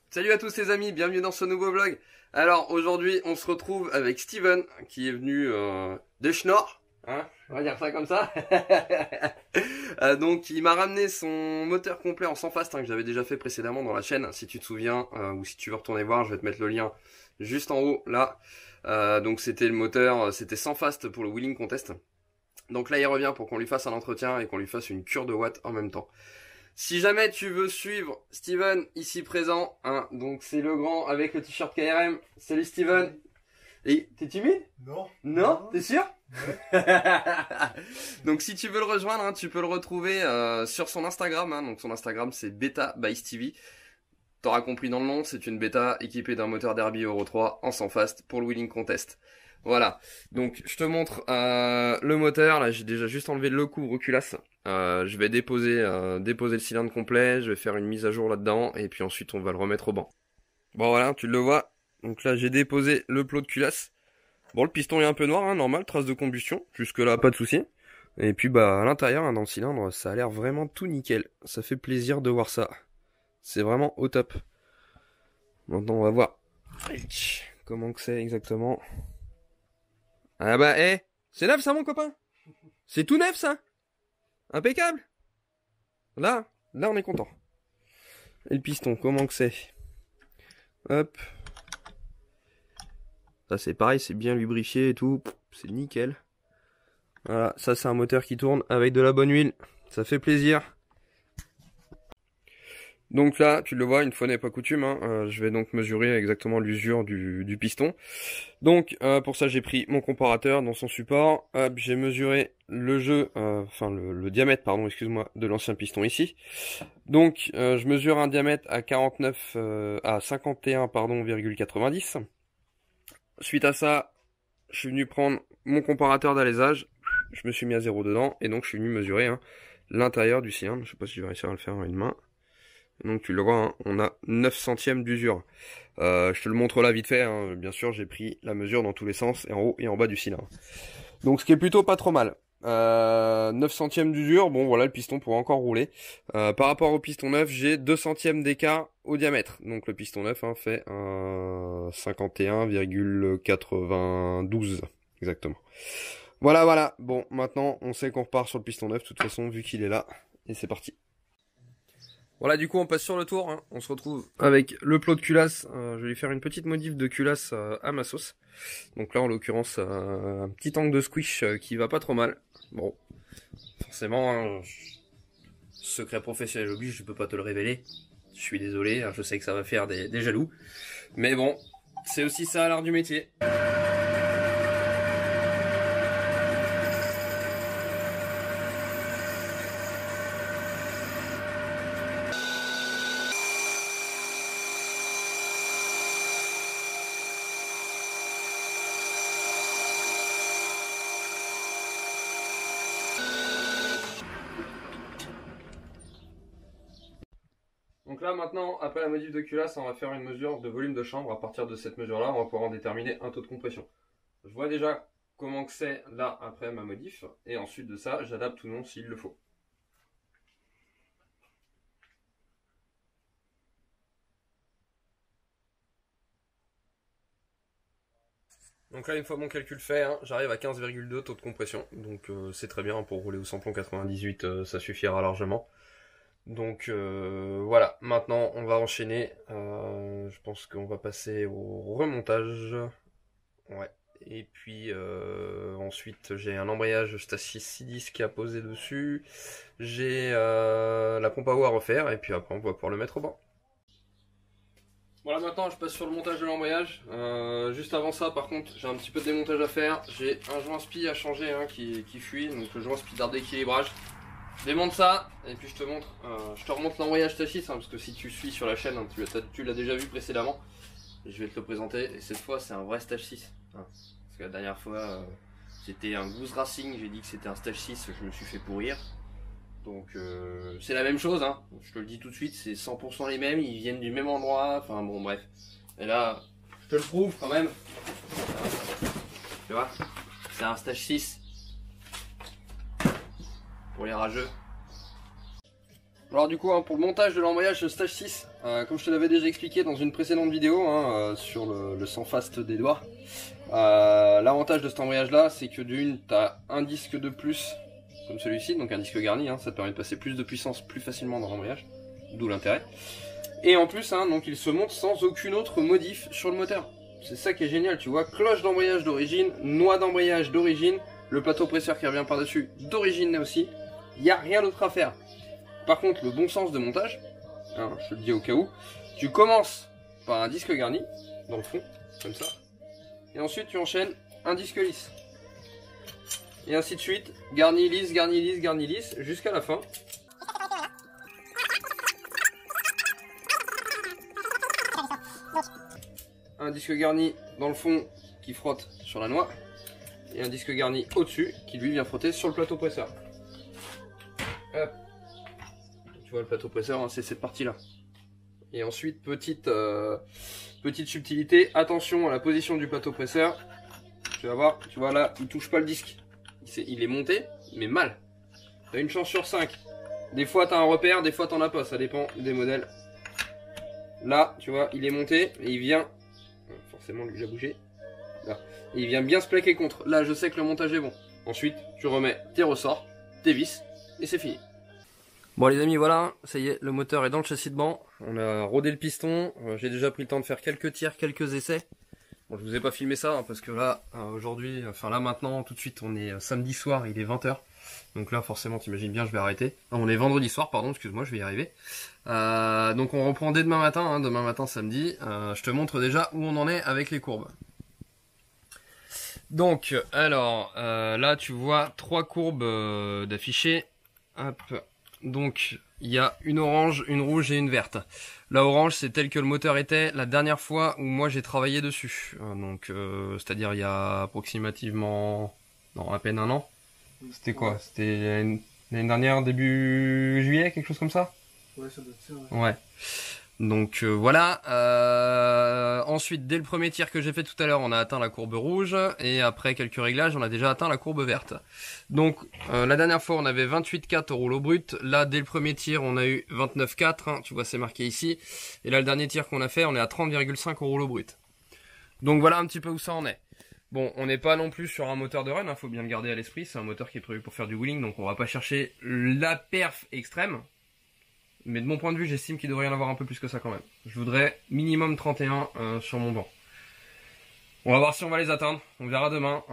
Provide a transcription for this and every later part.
Salut à tous les amis, bienvenue dans ce nouveau vlog. Alors aujourd'hui on se retrouve avec Steven qui est venu de Schnorr, hein, on va dire ça comme ça. Donc il m'a ramené son moteur complet en sans fast, hein, que j'avais déjà fait précédemment dans la chaîne, si tu te souviens, ou si tu veux retourner voir, je vais te mettre le lien juste en haut là. Donc c'était le moteur, c'était sans fast pour le Wheeling Contest. Donc là il revient pour qu'on lui fasse un entretien et qu'on lui fasse une cure de watts en même temps. Si jamais tu veux suivre Steven ici présent, hein, donc c'est le grand avec le t-shirt KRM. Salut Steven. Et t'es timide? Non. Non? T'es sûr? Ouais. Donc si tu veux le rejoindre, hein, tu peux le retrouver sur son Instagram. Hein, donc son Instagram c'est Beta by Stevie. T'auras compris dans le nom, c'est une bêta équipée d'un moteur Derby Euro 3 en sans fast pour le Wheeling Contest. Voilà, donc je te montre le moteur, là j'ai déjà juste enlevé le couvre-culasse, je vais déposer le cylindre complet, je vais faire une mise à jour là-dedans, et puis ensuite on va le remettre au banc. Bon voilà, tu le vois, donc là j'ai déposé le plot de culasse. Bon le piston est un peu noir, hein, normal, trace de combustion, jusque là pas de souci. Et puis bah à l'intérieur, hein, dans le cylindre, ça a l'air vraiment tout nickel, ça fait plaisir de voir ça. C'est vraiment au top. Maintenant on va voir comment que c'est exactement. Ah bah, c'est neuf ça mon copain. C'est tout neuf ça. Impeccable. Là on est content. Et le piston, comment que c'est? Hop. Ça c'est pareil, c'est bien lubrifié et tout. C'est nickel. Voilà, ça c'est un moteur qui tourne avec de la bonne huile. Ça fait plaisir. Donc là, tu le vois, une fois n'est pas coutume, hein, je vais donc mesurer exactement l'usure du piston. Donc pour ça j'ai pris mon comparateur dans son support, j'ai mesuré le le diamètre pardon, excuse-moi, de l'ancien piston ici. Donc je mesure un diamètre à 51 pardon, 90. Suite à ça, je suis venu prendre mon comparateur d'alésage, je me suis mis à 0 dedans et donc je suis venu mesurer l'intérieur du cylindre. Je sais pas si je vais réussir à le faire en une main. Donc tu le vois, hein, on a 9 centièmes d'usure. Je te le montre là vite fait, hein. Bien sûr j'ai pris la mesure dans tous les sens, et en haut et en bas du cylindre. Donc ce qui est plutôt pas trop mal. 9 centièmes d'usure, bon voilà le piston pourrait encore rouler. Par rapport au piston neuf, j'ai 2 centièmes d'écart au diamètre. Donc le piston neuf fait 51,92 exactement. Voilà, bon maintenant on sait qu'on repart sur le piston neuf de toute façon vu qu'il est là. Et c'est parti. Voilà, du coup on passe sur le tour, hein. On se retrouve avec le plot de culasse. Je vais lui faire une petite modif de culasse à ma sauce. Donc là en l'occurrence un petit angle de squish qui va pas trop mal. Bon, forcément, hein, secret professionnel oblige, je peux pas te le révéler. Je suis désolé, hein, je sais que ça va faire des jaloux. Mais bon, c'est aussi ça l'art du métier. Donc là maintenant, après la modif de culasse, on va faire une mesure de volume de chambre. À partir de cette mesure-là, on va pouvoir en déterminer un taux de compression. Je vois déjà comment que c'est là après ma modif, et ensuite de ça, j'adapte ou non s'il le faut. Donc là, une fois mon calcul fait, hein, j'arrive à 15,2 taux de compression. Donc c'est très bien, pour rouler au samplon 98, ça suffira largement. Donc voilà, maintenant on va enchaîner. Je pense qu'on va passer au remontage. Ouais. Et puis ensuite j'ai un embrayage Stasys 610 qui a posé dessus. J'ai la pompe à eau à refaire et puis après on va pouvoir le mettre au banc. Voilà, maintenant je passe sur le montage de l'embrayage. Juste avant ça par contre j'ai un petit peu de démontage à faire. J'ai un joint spi à changer qui fuit, donc le joint spi d'arbre d'équilibrage. Je démonte ça et puis je te montre, je te remonte l'embrayage Stasys, parce que si tu suis sur la chaîne, tu l'as déjà vu précédemment. Et je vais te le présenter, et cette fois c'est un vrai Stage 6. Parce que la dernière fois c'était un Goose Racing, j'ai dit que c'était un Stage 6, je me suis fait pourrir. Donc c'est la même chose, hein. Je te le dis tout de suite, c'est 100% les mêmes, ils viennent du même endroit, enfin bon bref. Et là, je te le prouve quand même. Tu vois, c'est un Stage 6. Pour les rageux. Alors du coup, hein, pour le montage de l'embrayage stage 6, comme je te l'avais déjà expliqué dans une précédente vidéo sur le sans fast des doigts, l'avantage de cet embrayage là, c'est que d'une, tu as un disque de plus, comme celui-ci, donc un disque garni, ça te permet de passer plus de puissance plus facilement dans l'embrayage, d'où l'intérêt. Et en plus, donc il se monte sans aucune autre modif sur le moteur. C'est ça qui est génial, tu vois, cloche d'embrayage d'origine, noix d'embrayage d'origine, le plateau presseur qui revient par-dessus d'origine là aussi, il n'y a rien d'autre à faire. Par contre, le bon sens de montage, je te le dis au cas où, tu commences par un disque garni, dans le fond, comme ça, et ensuite tu enchaînes un disque lisse. Et ainsi de suite, garni lisse, garni lisse, garni lisse, jusqu'à la fin. Un disque garni dans le fond qui frotte sur la noix, et un disque garni au-dessus qui lui vient frotter sur le plateau presseur. Hop. Tu vois le plateau presseur, c'est cette partie là. Et ensuite petite subtilité, attention à la position du plateau presseur. Tu vas voir, tu vois là, il touche pas le disque. Il est monté, mais mal. T'as une chance sur 5. Des fois t'as un repère, des fois t'en as pas, ça dépend des modèles. Là, tu vois, il est monté et il vient. Forcément lui il a bougé. Là. Et il vient bien se plaquer contre. Là je sais que le montage est bon. Ensuite, tu remets tes ressorts, tes vis, et c'est fini. Bon les amis, voilà, ça y est, le moteur est dans le châssis de banc, on a rodé le piston, j'ai déjà pris le temps de faire quelques tirs, quelques essais. Bon, je vous ai pas filmé ça, parce que là, aujourd'hui, enfin là maintenant, tout de suite, on est samedi soir, il est 20 h. Donc là, forcément, t'imagines bien, je vais arrêter. Non, on est vendredi soir, pardon, excuse-moi, je vais y arriver. Donc on reprend dès demain matin, demain matin samedi, je te montre déjà où on en est avec les courbes. Donc, alors, là tu vois 3 courbes d'affichés, hop. Donc il y a une orange, une rouge et une verte. La orange c'est tel que le moteur était la dernière fois où moi j'ai travaillé dessus. Donc c'est-à-dire il y a approximativement, non à peine un an. C'était quoi? C'était l'année dernière, début juillet, quelque chose comme ça? Ouais, ça doit être ça, ouais. Ouais. Donc voilà, ensuite dès le premier tir que j'ai fait tout à l'heure on a atteint la courbe rouge et après quelques réglages on a déjà atteint la courbe verte. Donc la dernière fois on avait 28,4 au rouleau brut, là dès le premier tir on a eu 29,4, tu vois c'est marqué ici, et là le dernier tir qu'on a fait on est à 30,5 au rouleau brut. Donc voilà un petit peu où ça en est. Bon, on n'est pas non plus sur un moteur de run, faut bien le garder à l'esprit, c'est un moteur qui est prévu pour faire du wheeling, donc on va pas chercher la perf extrême. Mais de mon point de vue, j'estime qu'il devrait y en avoir un peu plus que ça quand même. Je voudrais minimum 31 sur mon banc. On va voir si on va les atteindre, on verra demain.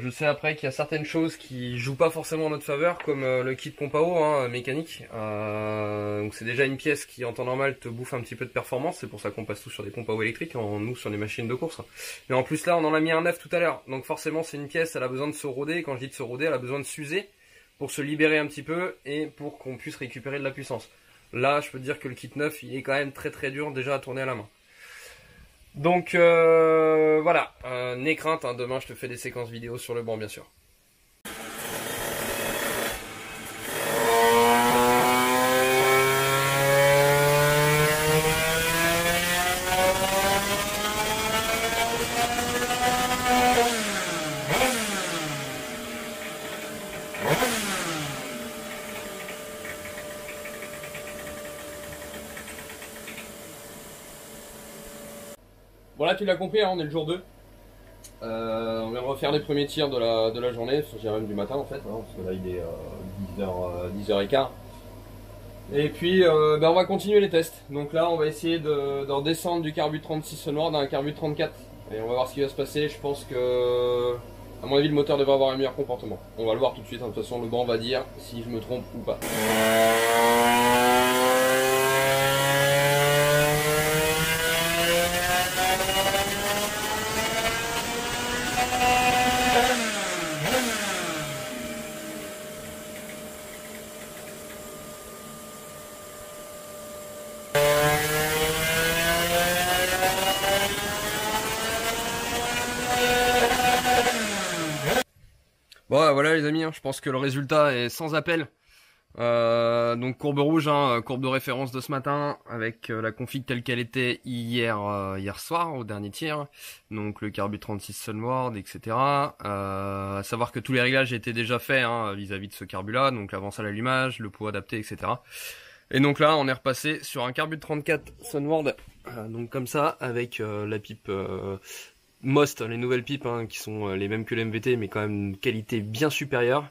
Je sais après qu'il y a certaines choses qui jouent pas forcément en notre faveur, comme le kit pompe à eau mécanique. Donc c'est déjà une pièce qui en temps normal te bouffe un petit peu de performance, c'est pour ça qu'on passe tous sur des pompes à eau électriques, nous sur les machines de course. Mais en plus là on en a mis un neuf tout à l'heure, donc forcément c'est une pièce, elle a besoin de se roder, quand je dis de se roder, elle a besoin de s'user, pour se libérer un petit peu et pour qu'on puisse récupérer de la puissance. Là, je peux te dire que le kit neuf, il est quand même très très dur déjà à tourner à la main. Donc voilà, n'aie crainte, demain je te fais des séquences vidéo sur le banc bien sûr. Voilà, tu l'as compris, on est le jour 2. On vient de refaire les premiers tirs de la journée, je dirais même du matin en fait, parce que là il est 10h15. Et puis on va continuer les tests. Donc là on va essayer de redescendre du carbu 36 noir dans un carbu 34. Et on va voir ce qui va se passer, je pense que à mon avis le moteur devrait avoir un meilleur comportement. On va le voir tout de suite, de toute façon le banc va dire si je me trompe ou pas. Bon voilà les amis, je pense que le résultat est sans appel. Donc courbe rouge, hein, courbe de référence de ce matin avec la config telle qu'elle était hier soir au dernier tir. Donc le carbu 36 Sunward, etc. À savoir que tous les réglages étaient déjà faits hein, vis-à-vis de ce carbu là, donc l'avance à l'allumage, le pot adapté, etc. Et donc là on est repassé sur un carbu de 34 Sunward, donc comme ça avec la pipe Most, les nouvelles pipes hein, qui sont les mêmes que l'MVT mais quand même une qualité bien supérieure.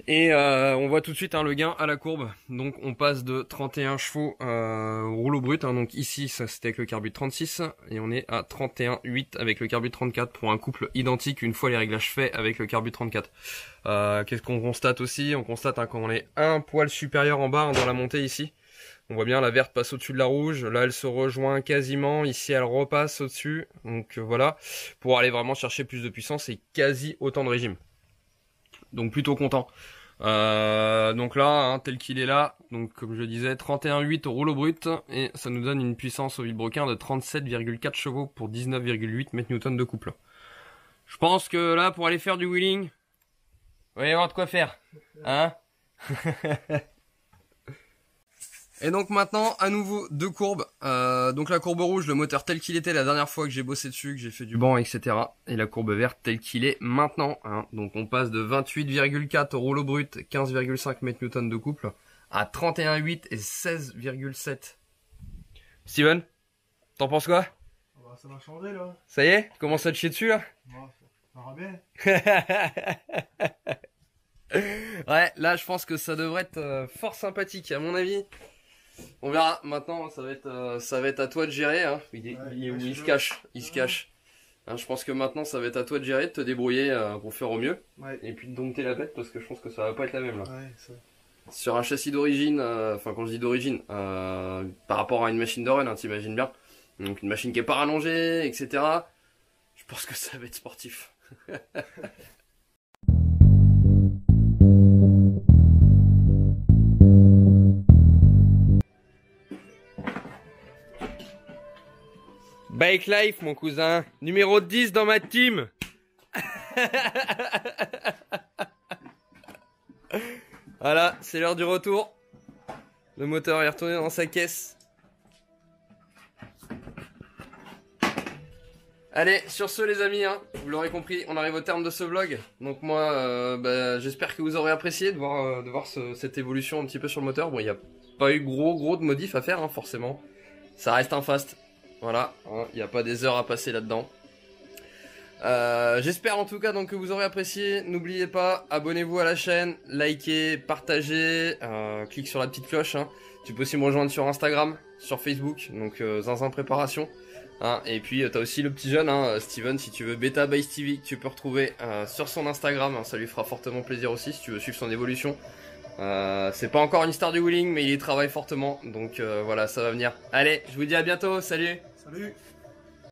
Et on voit tout de suite hein, le gain à la courbe. Donc on passe de 31 chevaux au rouleau brut. Hein. Donc ici ça c'était avec le carbu de 36 et on est à 31,8 avec le carbu de 34 pour un couple identique une fois les réglages faits avec le carbu de 34. Qu'est-ce qu'on constate aussi? On constate hein, quand on est un poil supérieur en bas hein, dans la montée ici. On voit bien la verte passe au-dessus de la rouge. Là elle se rejoint quasiment. Ici elle repasse au-dessus. Donc voilà. Pour aller vraiment chercher plus de puissance et quasi autant de régime. Donc plutôt content. Donc là, hein, tel qu'il est là, donc comme je le disais, 31,8 au rouleau brut, et ça nous donne une puissance au vilebrequin de 37,4 chevaux pour 19,8 mètres-newtons de couple. Je pense que là, pour aller faire du wheeling, il va y avoir de quoi faire, hein. Et donc maintenant, à nouveau, deux courbes. Donc la courbe rouge, le moteur tel qu'il était la dernière fois que j'ai bossé dessus, que j'ai fait du banc, etc. Et la courbe verte tel qu'il est maintenant. Hein. Donc on passe de 28,4 au rouleau brut, 15,5 mètres-newtons de couple, à 31,8 et 16,7. Steven, t'en penses quoi? Bah, ça va changer là. Ça y est? Tu commences à te chier dessus là? Ça va bien. Ouais, là je pense que ça devrait être fort sympathique à mon avis. On verra, maintenant ça va être à toi de gérer hein. Il est où? Il se cache, Hein, je pense que maintenant ça va être à toi de gérer, de te débrouiller pour faire au mieux. Ouais. Et puis de dompter la bête parce que je pense que ça va pas être la même là. Ouais, ça... Sur un châssis d'origine, enfin quand je dis d'origine, par rapport à une machine de run, hein, t'imagines bien. Donc une machine qui est pas rallongée, etc. Je pense que ça va être sportif. Bike Life, mon cousin. Numéro 10 dans ma team. Voilà, c'est l'heure du retour. Le moteur est retourné dans sa caisse. Allez, sur ce les amis, hein, vous l'aurez compris, on arrive au terme de ce vlog. Donc moi, j'espère que vous aurez apprécié de voir cette évolution un petit peu sur le moteur. Bon, il n'y a pas eu gros de modifs à faire, hein, forcément. Ça reste un fast. Voilà, il n'y a pas des heures à passer là-dedans. J'espère en tout cas donc que vous aurez apprécié. N'oubliez pas, abonnez-vous à la chaîne, likez, partagez, clique sur la petite cloche. Hein. Tu peux aussi me rejoindre sur Instagram, sur Facebook, donc Zinzin Préparation. Hein. Et puis t'as aussi le petit jeune, hein, Steven, si tu veux Beta by Stevie, que tu peux retrouver sur son Instagram. Hein. Ça lui fera fortement plaisir aussi si tu veux suivre son évolution. C'est pas encore une star du wheeling, mais il y travaille fortement, donc voilà, ça va venir. Allez, je vous dis à bientôt, salut! Salut!